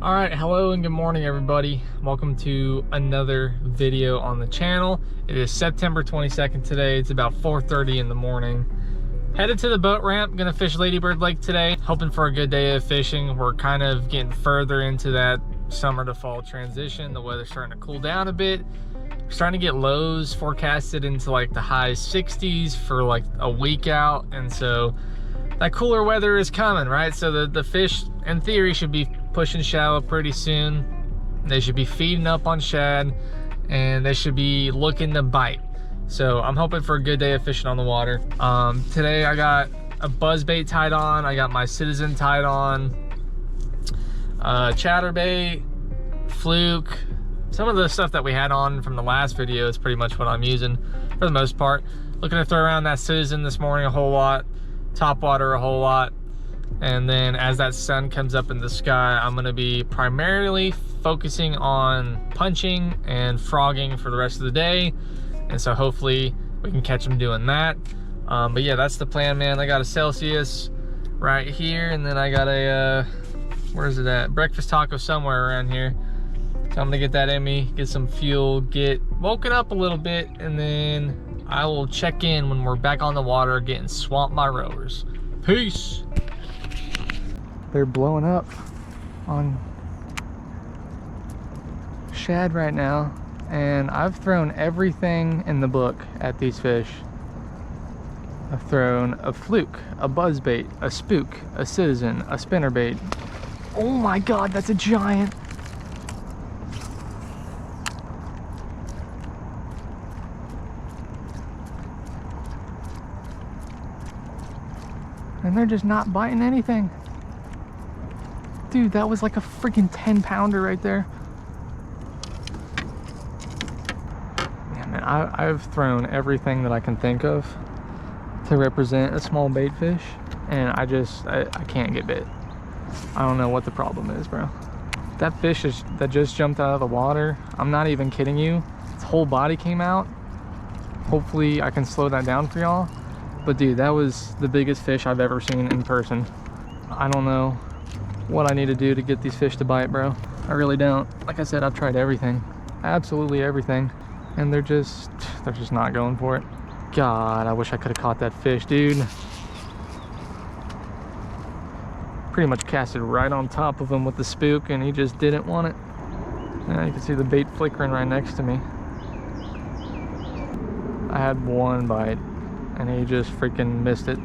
All right, hello and good morning everybody. Welcome to another video on the channel. It is September 22nd today. It's about 4:30 in the morning. Headed to the boat ramp, gonna fish Ladybird Lake today. Hoping for a good day of fishing. We're kind of getting further into that summer to fall transition. The weather's starting to cool down a bit. We're starting to get lows forecasted into like the high 60s for like a week out. And so that cooler weather is coming, right? So the fish in theory should be pushing shallow pretty soon. They should be feeding up on shad and they should be looking to bite. So I'm hoping for a good day of fishing on the water. Today I got a buzzbait tied on. I got my Citizen tied on, chatterbait, fluke. Some of the stuff that we had on from the last video is pretty much what I'm using for the most part. Looking to throw around that Citizen this morning a whole lot, top water a whole lot. And then as that sun comes up in the sky, I'm gonna be primarily focusing on punching and frogging for the rest of the day. And so hopefully we can catch them doing that. But yeah, that's the plan, man. I got a Celsius right here, and then I got a, where's it at? Breakfast taco somewhere around here. So I'm gonna get that in me, get some fuel, get woken up a little bit, and then I will check in when we're back on the water getting swamped by rowers. Peace. They're blowing up on shad right now, and I've thrown everything in the book at these fish. I've thrown a fluke, a buzzbait, a spook, a Citizen, a spinnerbait. Oh my god, that's a giant. And they're just not biting anything. Dude, that was like a freaking 10-pounder right there. Yeah, man, I've thrown everything that I can think of to represent a small bait fish, and I can't get bit. I don't know what the problem is, bro. That fish that just jumped out of the water, I'm not even kidding you. Its whole body came out. Hopefully I can slow that down for y'all. But dude, that was the biggest fish I've ever seen in person. I don't know what I need to do to get these fish to bite, bro. I really don't. Like I said, I've tried everything, absolutely everything, and they're just not going for it. God, I wish I could have caught that fish, dude. Pretty much casted right on top of him with the spook, and he just didn't want it. Yeah, you can see the bait flickering right next to me. I had one bite and he just freaking missed it.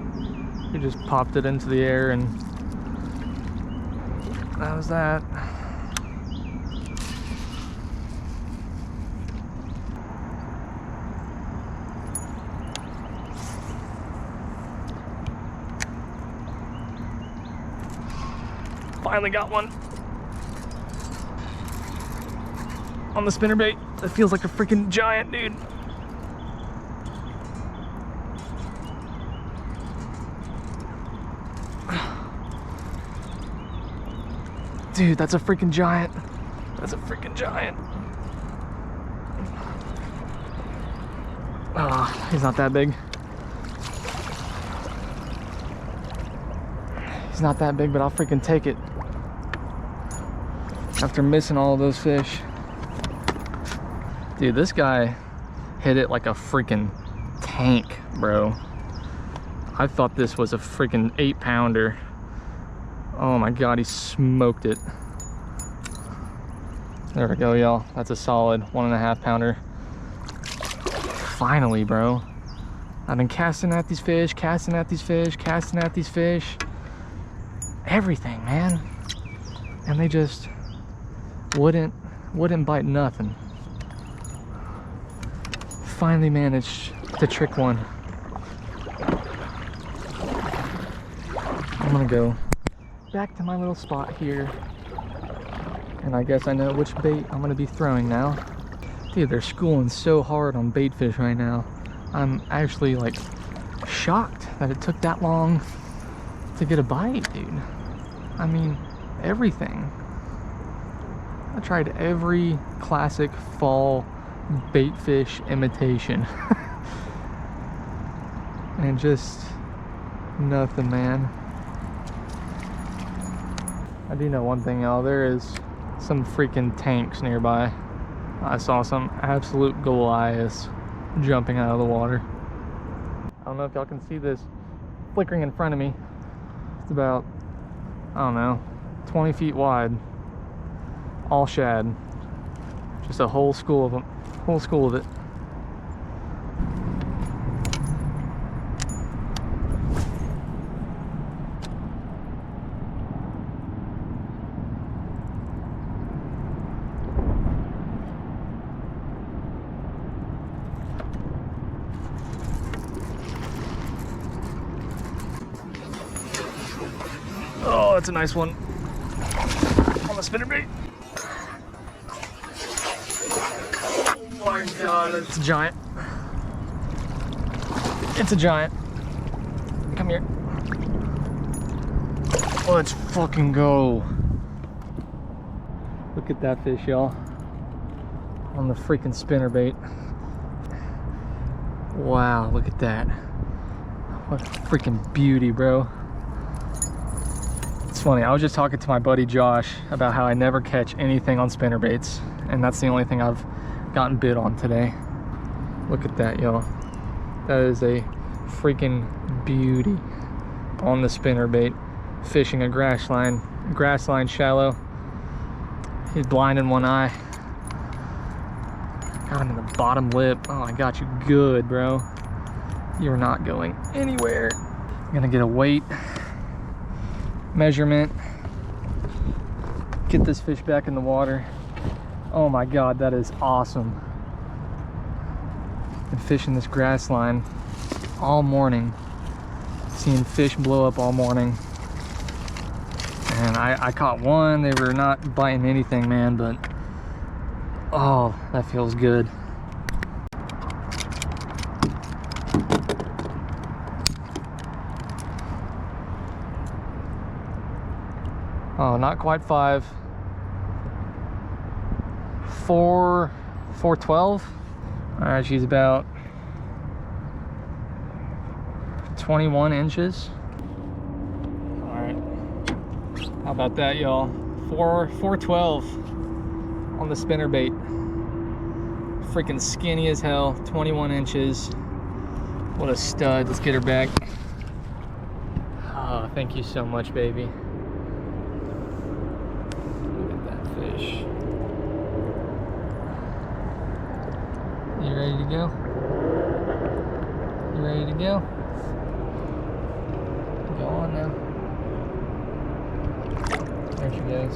He just popped it into the air, and that was that. Finally got one on the spinnerbait. That feels like a freaking giant, dude. Dude, that's a freaking giant. That's a freaking giant. Oh, he's not that big. He's not that big, but I'll freaking take it. After missing all of those fish. Dude, this guy hit it like a freaking tank, bro. I thought this was a freaking 8-pounder. Oh my god, he smoked it. There we go, y'all. That's a solid 1.5-pounder. Finally, bro. I've been casting at these fish, casting at these fish, casting at these fish. Everything, man. And they just wouldn't bite nothing. Finally managed to trick one. I'm gonna go back to my little spot here, and I guess I know which bait I'm gonna be throwing now. Dude, they're schooling so hard on bait fish right now. I'm actually like shocked that it took that long to get a bite, dude. I mean, everything. I tried every classic fall bait fish imitation and just nothing, man. I do know one thing, y'all. There is some freaking tanks nearby. I saw some absolute Goliaths jumping out of the water. I don't know if y'all can see this flickering in front of me. It's about, I don't know, 20 feet wide. All shad. Just a whole school of them. Whole school of it. Oh, that's a nice one on the spinnerbait. Oh my god, it's a giant. It's a giant. Come here. Let's fucking go. Look at that fish, y'all. On the freaking spinnerbait. Wow, look at that. What a freaking beauty, bro. It's funny, I was just talking to my buddy Josh about how I never catch anything on spinnerbaits, and that's the only thing I've gotten bit on today. Look at that, y'all. That is a freaking beauty on the spinnerbait, fishing a grass line shallow. He's blind in one eye. Got him in the bottom lip. Oh, I got you good, bro. You're not going anywhere. I'm gonna get a weight measurement, get this fish back in the water. Oh my god, that is awesome. Been fishing this grass line all morning, seeing fish blow up all morning, and I caught one. They were not biting anything, man, but oh, that feels good. Oh, not quite 5. 412. All right, she's about 21 inches. All right, how about that, y'all? 412 on the spinnerbait. Freaking skinny as hell, 21 inches. What a stud. Let's get her back. Oh, thank you so much, baby. Fish. You ready to go? You ready to go? Go on now. There she goes.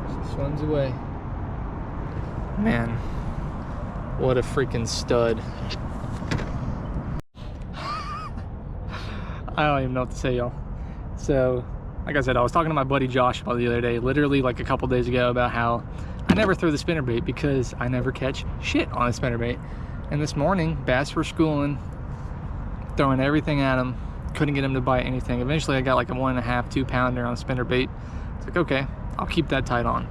She swims away. Man, what a freaking stud. I don't even know what to say, y'all. So, like I said, I was talking to my buddy Josh about the other day, literally like a couple days ago, about how I never throw the spinnerbait because I never catch shit on a spinnerbait. And this morning, bass were schooling, throwing everything at them, couldn't get them to bite anything. Eventually, I got like a 1.5, 2 pounder on a spinnerbait. It's like, okay, I'll keep that tight on.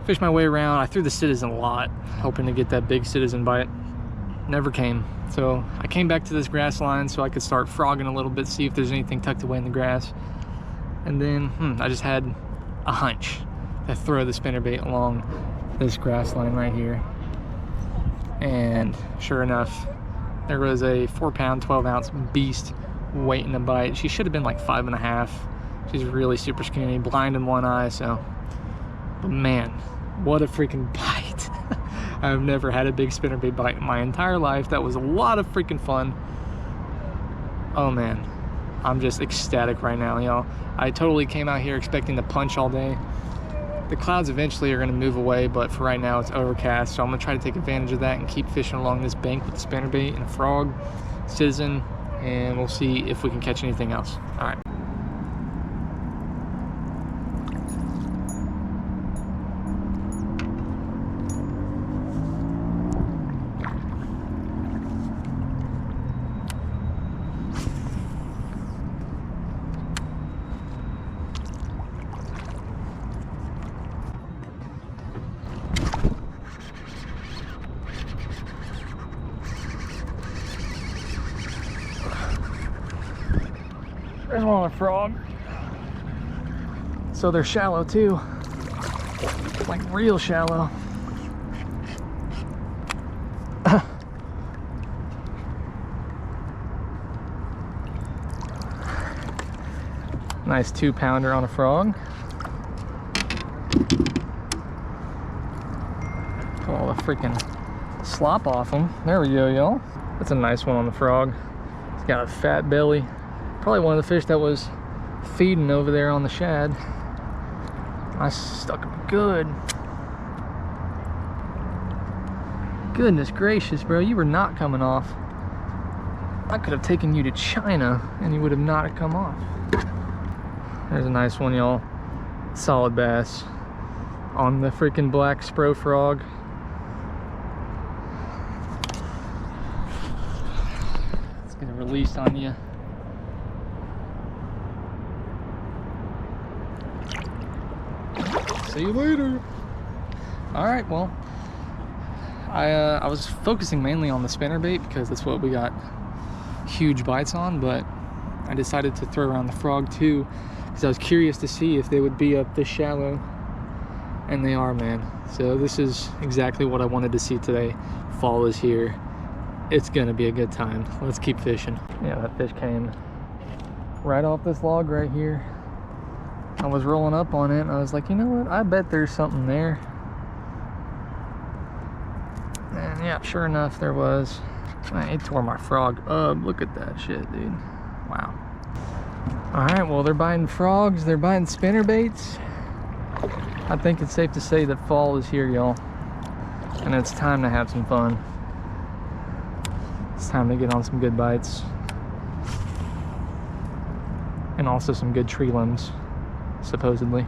Fished my way around. I threw the citizen a lot, hoping to get that big citizen bite. Never came. So I came back to this grass line so I could start frogging a little bit, see if there's anything tucked away in the grass. And then I just had a hunch to throw the spinnerbait along this grass line right here. And sure enough, there was a 4-pound, 12-ounce beast waiting to bite. She should have been like 5.5. She's really super skinny, blind in one eye, so. But man, what a freaking bite. I've never had a big spinnerbait bite in my entire life. That was a lot of freaking fun. Oh man, I'm just ecstatic right now, y'all. I totally came out here expecting to punch all day. The clouds eventually are gonna move away, but for right now it's overcast, so I'm gonna try to take advantage of that and keep fishing along this bank with the spinnerbait and a frog, citizen, and we'll see if we can catch anything else. All right. There's one on a frog. So they're shallow too, like real shallow. Nice 2-pounder on a frog. Pull all the freaking slop off him. There we go, y'all. That's a nice one on the frog. He's got a fat belly. Probably one of the fish that was feeding over there on the shad. I stuck him good. Goodness gracious, bro, you were not coming off. I could have taken you to China and you would have not come off. There's a nice one, y'all. Solid bass on the freaking black spro frog. Let's get it released on you. See you later. All right, well, I was focusing mainly on the spinnerbait because that's what we got huge bites on, but I decided to throw around the frog too because I was curious to see if they would be up this shallow, and they are, man. So this is exactly what I wanted to see today. Fall is here. It's gonna be a good time. Let's keep fishing. Yeah, that fish came right off this log right here. I was rolling up on it and I was like, you know what, I bet there's something there. And yeah, sure enough, there was. It tore my frog up. Look at that shit, dude. Wow. All right, well, they're biting frogs, they're biting spinnerbaits. I think it's safe to say that fall is here, y'all. And it's time to have some fun. It's time to get on some good bites. And also some good tree limbs, supposedly.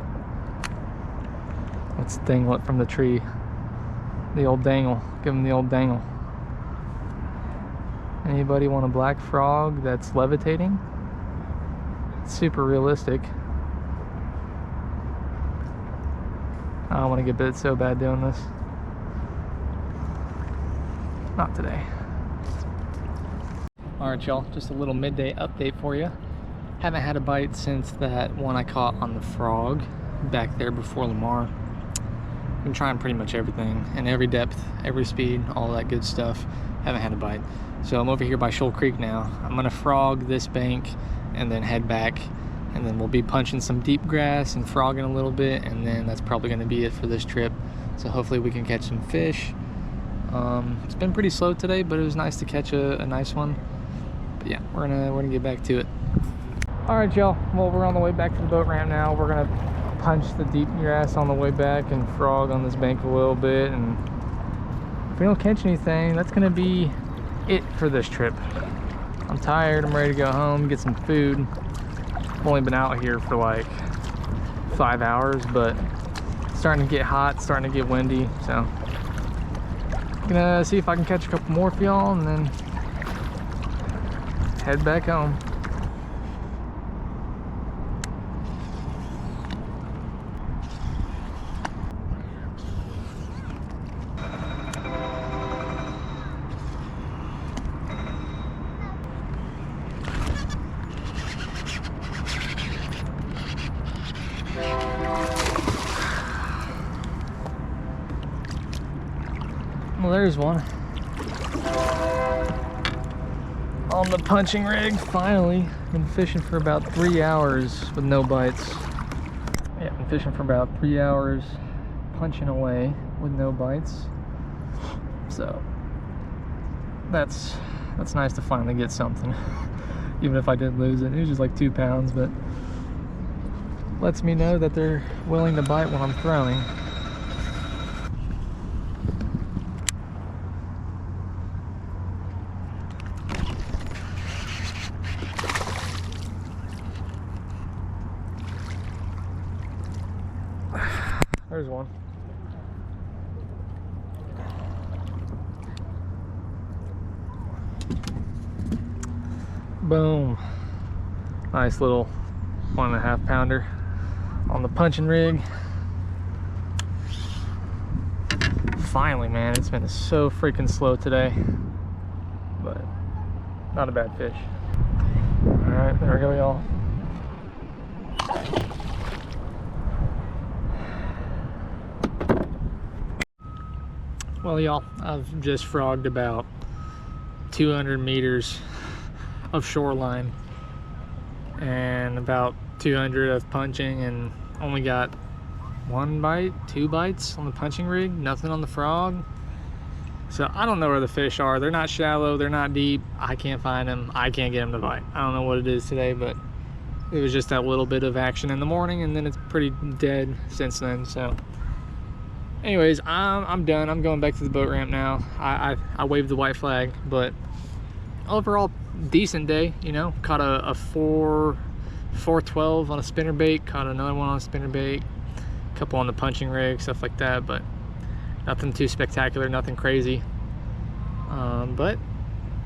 Let's dangle it from the tree. The old dangle. Give him the old dangle. Anybody want a black frog that's levitating? It's super realistic. I don't want to get bit so bad doing this. Not today. Alright, y'all, just a little midday update for you. Haven't had a bite since that one I caught on the frog back there before Lamar. Been trying pretty much everything, and every depth, every speed, all that good stuff. Haven't had a bite. So I'm over here by Shoal Creek now. I'm gonna frog this bank and then head back, and then we'll be punching some deep grass and frogging a little bit, and then that's probably gonna be it for this trip. So hopefully we can catch some fish. It's been pretty slow today, but it was nice to catch a nice one. But yeah, we're gonna get back to it. All right, y'all. Well, we're on the way back to the boat ramp now. We're gonna punch the deep grass on the way back and frog on this bank a little bit, and if we don't catch anything, that's gonna be it for this trip. I'm tired. I'm ready to go home, get some food. I've only been out here for like 5 hours, but it's starting to get hot, starting to get windy, so I'm gonna see if I can catch a couple more for y'all and then head back home. Well, there's one on the punching rig. Finally, been fishing for about 3 hours with no bites. Yeah, been fishing for about 3 hours, punching away with no bites. So that's nice to finally get something. Even if I did lose it, it was just like 2 pounds, but lets me know that they're willing to bite when I'm throwing. There's one. Boom. Nice little 1.5 pounder on the punching rig. Finally, man, it's been so freaking slow today, but not a bad fish. All right, there we go, y'all. Well, y'all, I've just frogged about 200 meters of shoreline and about 200 of punching, and only got 1 bite, 2 bites on the punching rig, nothing on the frog. So I don't know where the fish are. They're not shallow, they're not deep. I can't find them. I can't get them to bite. I don't know what it is today, but it was just that little bit of action in the morning, and then it's pretty dead since then. So anyways, I'm done. I'm going back to the boat ramp now. I waved the white flag, but overall decent day, you know. Caught a 412 on a spinnerbait, caught another one on a spinnerbait, a couple on the punching rig, stuff like that, but nothing too spectacular, nothing crazy. But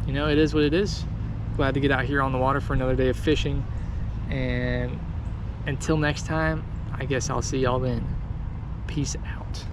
you know, it is what it is. Glad to get out here on the water for another day of fishing, and until next time, I guess I'll see y'all then. Peace out.